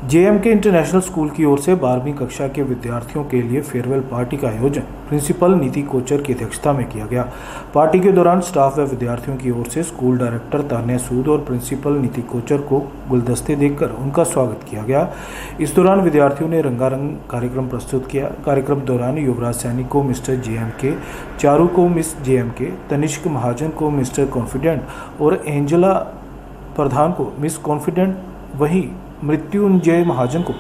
जेएमके international school की ओर से 12वीं कक्षा के विद्यार्थियों के लिए फेयरवेल पार्टी का आयोजन प्रिंसिपल नीति कोचर की अध्यक्षता में किया गया। पार्टी के दौरान स्टाफ व विद्यार्थियों की ओर से स्कूल डायरेक्टर तान्या सूद और प्रिंसिपल नीति कोचर को गुलदस्ते देकर उनका स्वागत किया गया। इस दौरान विद्यार्थियों ने रंगारंग कार्यक्रम प्रस्तुत किया। कार्यक्रम दौरान युवराज सैनी को मिस्टर जेएमके, चारू को मिस जेएमके, तनिष्क महाजन को मिस्टर कॉन्फिडेंट और एंजेला प्रधान को मिस कॉन्फिडेंट, वहीं मृत्युंजय महाजन को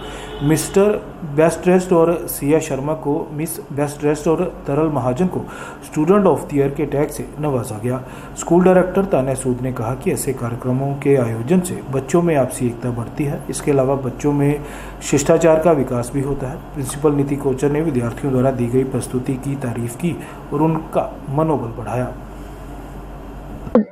मिस्टर बेस्ट ड्रेस्ड और सिया शर्मा को मिस बेस्ट ड्रेस्ड और तरल महाजन को स्टूडेंट ऑफ द ईयर के टैग से नवाजा गया। स्कूल डायरेक्टर तान्या सूद ने कहा कि ऐसे कार्यक्रमों के आयोजन से बच्चों में आपसी एकता बढ़ती है। इसके अलावा बच्चों में शिष्टाचार का विकास भी होता है। प्रिंसिपल नीति कोचर ने विद्यार्थियों द्वारा दी गई प्रस्तुति की तारीफ की और उनका मनोबल बढ़ाया।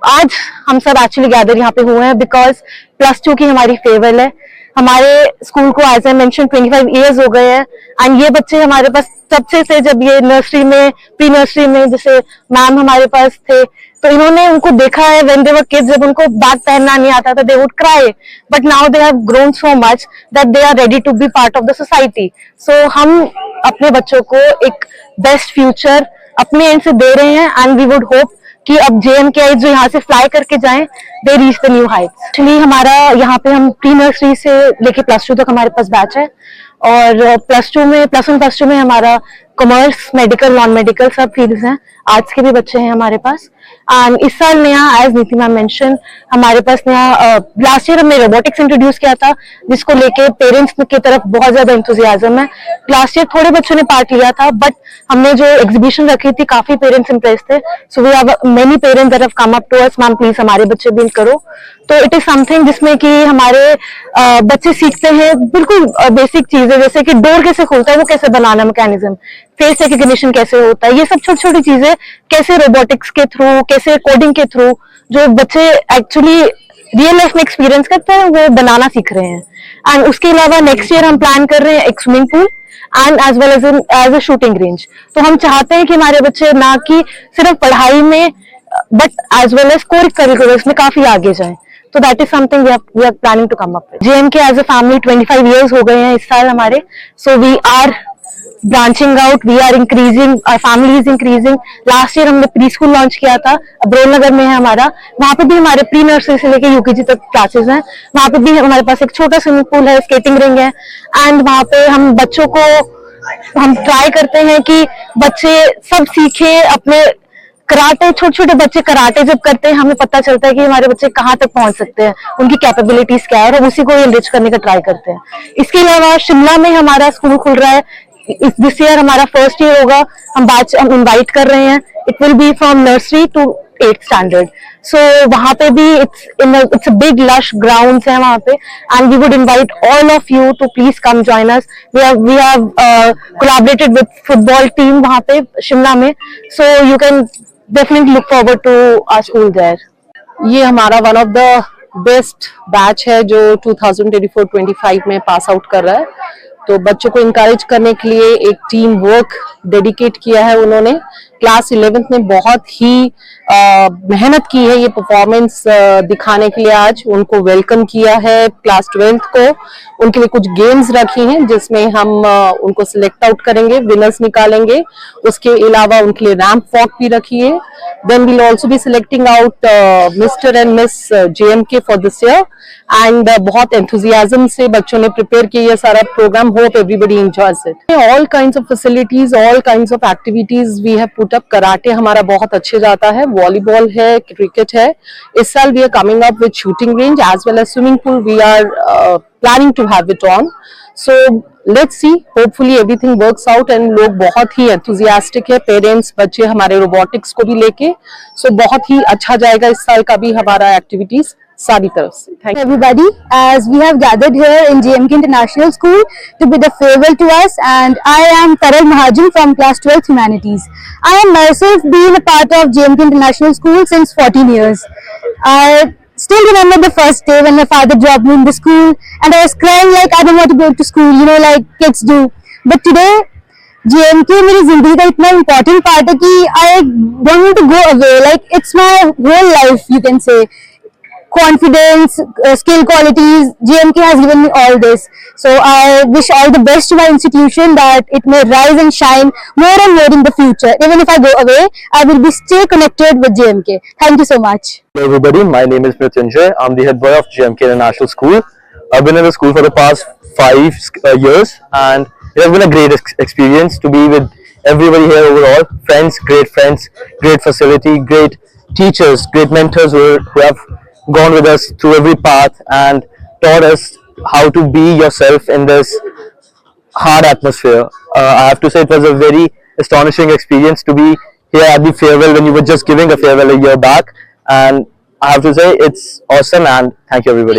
आज हम सब एक्चुअली गैदर यहाँ पे हुए हैं बिकॉज +2 की हमारी फेयरवेल है। हमारे स्कूल को एज आई मेंशन 25 इयर्स हो गए हैं एंड ये बच्चे हमारे पास सबसे से जब ये नर्सरी में, प्री नर्सरी में जैसे मैम हमारे पास थे तो इन्होंने उनको देखा है व्हेन दे वर किड्स, जब उनको बैग पहनना नहीं आता था they would cry, but now they have grown so much that they are ready to be part of the society. So हम अपने बच्चों को एक बेस्ट फ्यूचर अपने एंड से दे रहे हैं एंड वी वुड होप कि अब जेएमके जो यहाँ से फ्लाई करके जाएं, they reach the new Heights. Actually हमारा यहाँ पे हम प्री नर्सरी से लेके +2 तक हमारे पास बैच है और +1 +2 में हमारा कॉमर्स, मेडिकल, नॉन मेडिकल सब फील्ड्स हैं। आर्ट्स के भी बच्चे हैं हमारे पास। एंड इस साल नया, एज नीति मैम मेंशन, हमारे पास नया लास्ट ईयर हमने रोबोटिक्स इंट्रोड्यूस किया था जिसको लेके पेरेंट्स की तरफ बहुत ज्यादा एंथुजियाज्म है। लास्ट ईयर थोड़े बच्चों ने पार्ट लिया था बट हमने जो एग्जीबिशन रखी थी काफी पेरेंट्स इंप्रेस थे। So we have many parents that have come up to us, ma'am please हमारे बच्चे भी करो। तो इट इज समथिंग जिसमें कि हमारे बच्चे सीखते हैं बिल्कुल बेसिक चीजें, जैसे कि डोर कैसे खुलता है वो कैसे बनाना, मैकेनिज्म, फेस रिकग्निशन कैसे होता है, ये सब छोटी छोटी चीजें कैसे रोबोटिक्स के थ्रू, कैसे कोडिंग के थ्रू जो बच्चे एक्चुअली रियल लाइफ में एक्सपीरियंस करते हैं वो बनाना सीख रहे हैं। एंड उसके अलावा नेक्स्ट ईयर हम प्लान कर रहे हैं एक swimming pool and as well as a shooting range. तो हम चाहते हैं कि हमारे बच्चे ना कि सिर्फ पढ़ाई में but as well as core curriculars में काफी आगे जाएं। तो that is something we are planning to come up with. JMK as a family 25 years हो गए हैं इस साल हमारे। So we are branching out, we are increasing, our family is increasing. Last year हमने प्री स्कूल लॉन्च किया था, अब्रोल नगर में है हमारा। वहाँ पे भी हमारे प्री नर्सरी से लेके यूकेजी तक क्लासेस हैं। वहाँ पे भी हमारे पास एक छोटा स्विमिंग पूल है, स्केटिंग रिंग है एंड वहाँ पे हम बच्चों को हम ट्राई करते हैं कि बच्चे सब सीखे अपने कराटे। छोटे छोटे बच्चे कराटे जब करते हैं हमें पता चलता है कि हमारे बच्चे कहाँ तक पहुंच सकते हैं, उनकी कैपेबिलिटीज क्या है और उसी को एनरिच करने का ट्राई करते हैं। इसके अलावा शिमला में हमारा स्कूल खुल रहा है दिस ईयर, हमारा फर्स्ट ईयर होगा। हम इनवाइट कर रहे हैं। It will be from nursery to 8th standard. So वहां पे भी it's a big lush grounds है वहां पे and we would invite all of you to please come join us. We have collaborated with football team वहां पे शिमला में। So you can definitely look forward to our school there. ये हमारा one of the best batch है जो 2024-25 में pass out कर रहा है। तो बच्चों को इंकरेज करने के लिए एक टीम वर्क डेडिकेट किया है उन्होंने। क्लास 11th में बहुत ही मेहनत की है ये परफॉर्मेंस दिखाने के लिए। आज उनको वेलकम किया है। क्लास 12th को उनके लिए कुछ गेम्स रखी हैं जिसमें हम उनको सिलेक्ट आउट करेंगे, विनर्स निकालेंगे। उसके अलावा उनके लिए रैंप वॉक भी रखी है। Then we'll also be selecting out mister and miss JMK for this year and बहुत एंथुजियाज्म से बच्चों ने प्रिपेयर किया ये सारा programme. Hope everybody enjoys it. All kinds of facilities, all kinds of activities we have put up. Karate हमारा बहुत अच्छे जाता है, वॉलीबॉल है, क्रिकेट है। इस साल we are coming up with shooting range as well as swimming pool. We are planning to have it on. So let's see, hopefully everything works out and लोग बहुत ही एंथुजियास्टिक है, पेरेंट्स, बच्चे हमारे robotics को भी लेके। सो बहुत ही अच्छा जाएगा इस साल का भी हमारा एक्टिविटीज सारी तरफ से। Thank you everybody, as we have gathered here in JMK International School to bid a farewell to us, and I am Taral Mahajan from class 12th Humanities. I am myself been a part of JMK International School since 14 years. I still remember the first day when my father dropped me in the school and I was crying like I don't want to go to school, you know, like kids do. But today JMK मेरी जिंदगी का इतना important part है कि I don't want to go away, like it's my whole life, you can say. confidence, skill qualities. JMK has given me all this. So I wish all the best to my institution, that it may rise and shine more and more in the future. Even if I go away, I will be stay connected with JMK. Thank you so much. Hello everybody, my name is Mrityunjay. I'm the head boy of JMK International School. I've been in the school for the past 5 years, and it has been a great experience to be with everybody here overall. Friends, great facility, great teachers, great mentors who have gone with us through every path and taught us how to be yourself in this hard atmosphere. I have to say it was a very astonishing experience to be here at the farewell when you were just giving a farewell a year back, and I have to say it's awesome, and thank you everybody.